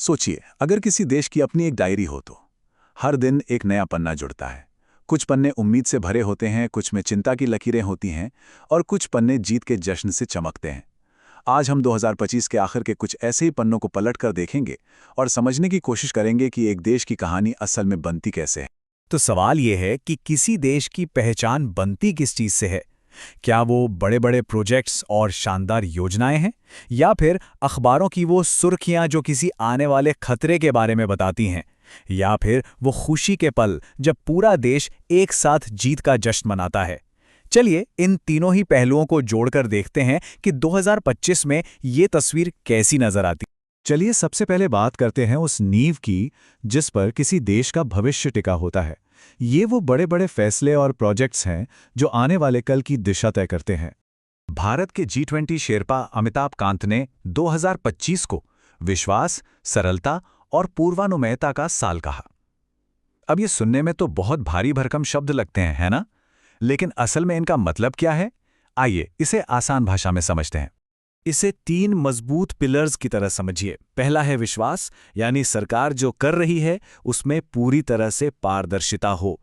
सोचिए, अगर किसी देश की अपनी एक डायरी हो तो हर दिन एक नया पन्ना जुड़ता है। कुछ पन्ने उम्मीद से भरे होते हैं, कुछ में चिंता की लकीरें होती हैं और कुछ पन्ने जीत के जश्न से चमकते हैं। आज हम 2025 के आखिर के कुछ ऐसे ही पन्नों को पलटकर देखेंगे और समझने की कोशिश करेंगे कि एक देश की कहानी असल में बनती कैसे है। तो सवाल यह है कि किसी देश की पहचान बनती किस चीज से है? क्या वो बड़े बड़े प्रोजेक्ट्स और शानदार योजनाएं हैं, या फिर अखबारों की वो सुर्खियां जो किसी आने वाले खतरे के बारे में बताती हैं, या फिर वो खुशी के पल जब पूरा देश एक साथ जीत का जश्न मनाता है? चलिए इन तीनों ही पहलुओं को जोड़कर देखते हैं कि 2025 में ये तस्वीर कैसी नजर आती। चलिए सबसे पहले बात करते हैं उस नींव की जिस पर किसी देश का भविष्य टिका होता है। ये वो बड़े बड़े फैसले और प्रोजेक्ट्स हैं जो आने वाले कल की दिशा तय करते हैं। भारत के G20 शेरपा अमिताभ कांत ने 2025 को विश्वास, सरलता और पूर्वानुमेयता का साल कहा। अब ये सुनने में तो बहुत भारी भरकम शब्द लगते हैं, है ना? लेकिन असल में इनका मतलब क्या है? आइए इसे आसान भाषा में समझते हैं। इसे 3 मजबूत पिलर्स की तरह समझिए। पहला है विश्वास, यानी सरकार जो कर रही है उसमें पूरी तरह से पारदर्शिता हो।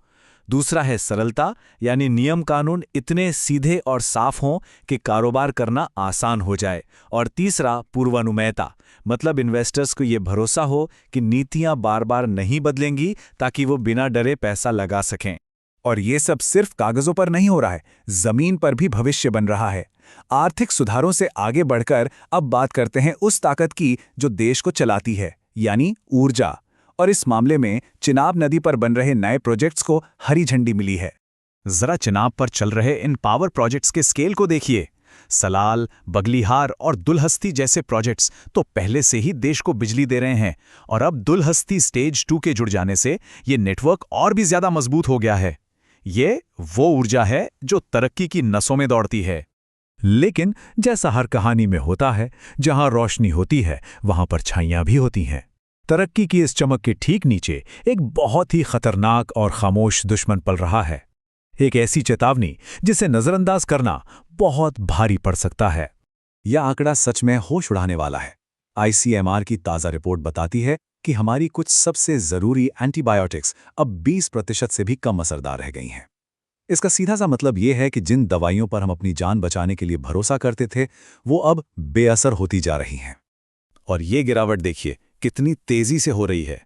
दूसरा है सरलता, यानी नियम कानून इतने सीधे और साफ हों कि कारोबार करना आसान हो जाए। और तीसरा पूर्वानुमेयता, मतलब इन्वेस्टर्स को ये भरोसा हो कि नीतियां बार बार नहीं बदलेंगी ताकि वो बिना डरे पैसा लगा सकें। और ये सब सिर्फ कागजों पर नहीं हो रहा है, जमीन पर भी भविष्य बन रहा है। आर्थिक सुधारों से आगे बढ़कर अब बात करते हैं उस ताकत की जो देश को चलाती है, यानी ऊर्जा। और इस मामले में चिनाब नदी पर बन रहे नए प्रोजेक्ट्स को हरी झंडी मिली है। जरा चिनाब पर चल रहे इन पावर प्रोजेक्ट्स के स्केल को देखिए। सलाल, बगलीहार और दुलहस्ती जैसे प्रोजेक्ट्स तो पहले से ही देश को बिजली दे रहे हैं, और अब दुलहस्ती स्टेज 2 के जुड़ जाने से ये नेटवर्क और भी ज्यादा मजबूत हो गया है। ये वो ऊर्जा है जो तरक्की की नसों में दौड़ती है। लेकिन जैसा हर कहानी में होता है, जहां रोशनी होती है वहां परछाइयां भी होती हैं। तरक्की की इस चमक के ठीक नीचे एक बहुत ही खतरनाक और खामोश दुश्मन पल रहा है। एक ऐसी चेतावनी जिसे नजरअंदाज करना बहुत भारी पड़ सकता है। यह आंकड़ा सच में होश उड़ाने वाला है। ICMR की ताज़ा रिपोर्ट बताती है कि हमारी कुछ सबसे ज़रूरी एंटीबायोटिक्स अब 20% से भी कम असरदार रह गई हैं। इसका सीधा सा मतलब यह है कि जिन दवाइयों पर हम अपनी जान बचाने के लिए भरोसा करते थे, वो अब बेअसर होती जा रही हैं। और ये गिरावट देखिए कितनी तेज़ी से हो रही है।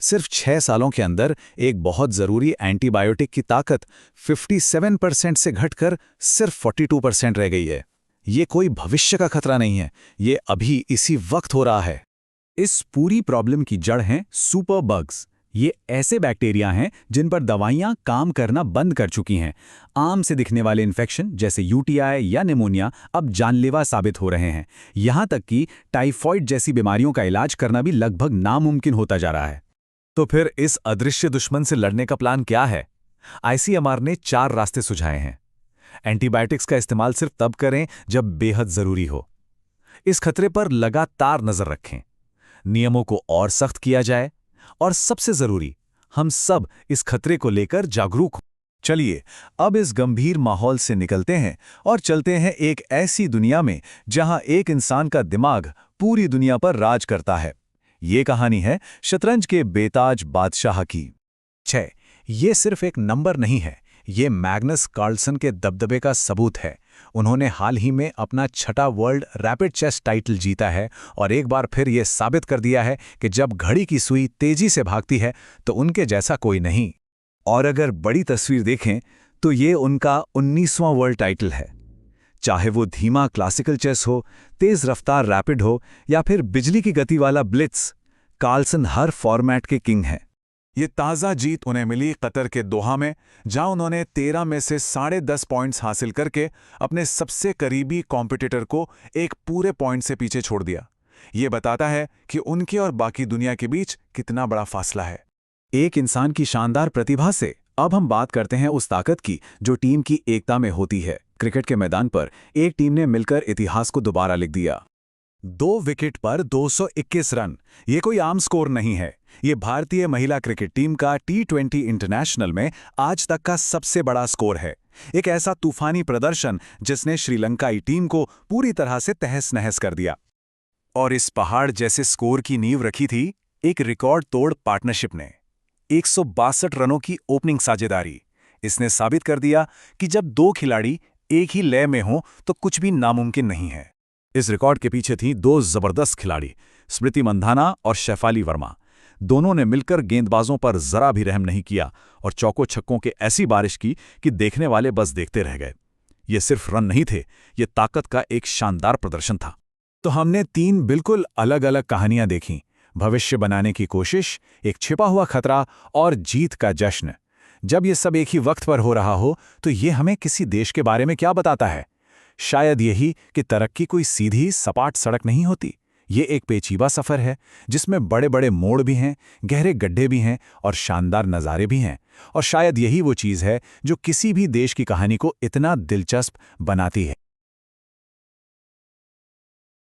सिर्फ 6 सालों के अंदर एक बहुत ज़रूरी एंटीबायोटिक की ताकत 57% से घटकर सिर्फ 42% रह गई है। ये कोई भविष्य का खतरा नहीं है, ये अभी इसी वक्त हो रहा है। इस पूरी प्रॉब्लम की जड़ हैं सुपर बग्स। ये ऐसे बैक्टीरिया हैं जिन पर दवाइयां काम करना बंद कर चुकी हैं। आम से दिखने वाले इन्फेक्शन जैसे UTI या निमोनिया अब जानलेवा साबित हो रहे हैं। यहां तक कि टाइफॉइड जैसी बीमारियों का इलाज करना भी लगभग नामुमकिन होता जा रहा है। तो फिर इस अदृश्य दुश्मन से लड़ने का प्लान क्या है? ICMR ने 4 रास्ते सुझाए हैं। एंटीबायोटिक्स का इस्तेमाल सिर्फ तब करें जब बेहद जरूरी हो। इस खतरे पर लगातार नजर रखें। नियमों को और सख्त किया जाए, और सबसे जरूरी, हम सब इस खतरे को लेकर जागरूक हों। चलिए अब इस गंभीर माहौल से निकलते हैं और चलते हैं एक ऐसी दुनिया में जहां एक इंसान का दिमाग पूरी दुनिया पर राज करता है। ये कहानी है शतरंज के बेताज बादशाह की। ये सिर्फ एक नंबर नहीं है, ये मैग्नस कार्लसन के दबदबे का सबूत है। उन्होंने हाल ही में अपना 6वां वर्ल्ड रैपिड चेस टाइटल जीता है, और एक बार फिर ये साबित कर दिया है कि जब घड़ी की सुई तेजी से भागती है तो उनके जैसा कोई नहीं। और अगर बड़ी तस्वीर देखें तो ये उनका 19वां वर्ल्ड टाइटल है। चाहे वो धीमा क्लासिकल चेस हो, तेज रफ्तार रैपिड हो, या फिर बिजली की गति वाला ब्लिट्स, कार्लसन हर फॉर्मेट के किंग हैं। ये ताज़ा जीत उन्हें मिली कतर के दोहा में, जहां उन्होंने 13 में से 10.5 पॉइंट्स हासिल करके अपने सबसे करीबी कॉम्पिटिटर को एक पूरे पॉइंट से पीछे छोड़ दिया। ये बताता है कि उनके और बाकी दुनिया के बीच कितना बड़ा फासला है। एक इंसान की शानदार प्रतिभा से अब हम बात करते हैं उस ताकत की जो टीम की एकता में होती है। क्रिकेट के मैदान पर एक टीम ने मिलकर इतिहास को दोबारा लिख दिया। 2 विकेट पर 221 रन, ये कोई आम स्कोर नहीं है। ये भारतीय महिला क्रिकेट टीम का T20 इंटरनेशनल में आज तक का सबसे बड़ा स्कोर है। एक ऐसा तूफानी प्रदर्शन जिसने श्रीलंकाई टीम को पूरी तरह से तहस नहस कर दिया। और इस पहाड़ जैसे स्कोर की नींव रखी थी एक रिकॉर्ड तोड़ पार्टनरशिप ने। 162 रनों की ओपनिंग साझेदारी। इसने साबित कर दिया कि जब दो खिलाड़ी एक ही लय में हों तो कुछ भी नामुमकिन नहीं है। इस रिकॉर्ड के पीछे थी दो जबरदस्त खिलाड़ी, स्मृति मंधाना और शैफाली वर्मा। दोनों ने मिलकर गेंदबाजों पर जरा भी रहम नहीं किया और चौकों छक्कों के ऐसी बारिश की कि देखने वाले बस देखते रह गए। ये सिर्फ रन नहीं थे, ये ताकत का एक शानदार प्रदर्शन था। तो हमने 3 बिल्कुल अलग अलग कहानियां देखीं, भविष्य बनाने की कोशिश, एक छिपा हुआ खतरा और जीत का जश्न। जब ये सब एक ही वक्त पर हो रहा हो तो ये हमें किसी देश के बारे में क्या बताता है? शायद यही कि तरक्की कोई सीधी सपाट सड़क नहीं होती। ये एक पेचीदा सफ़र है जिसमें बड़े बड़े मोड़ भी हैं, गहरे गड्ढे भी हैं और शानदार नज़ारे भी हैं। और शायद यही वो चीज़ है जो किसी भी देश की कहानी को इतना दिलचस्प बनाती है।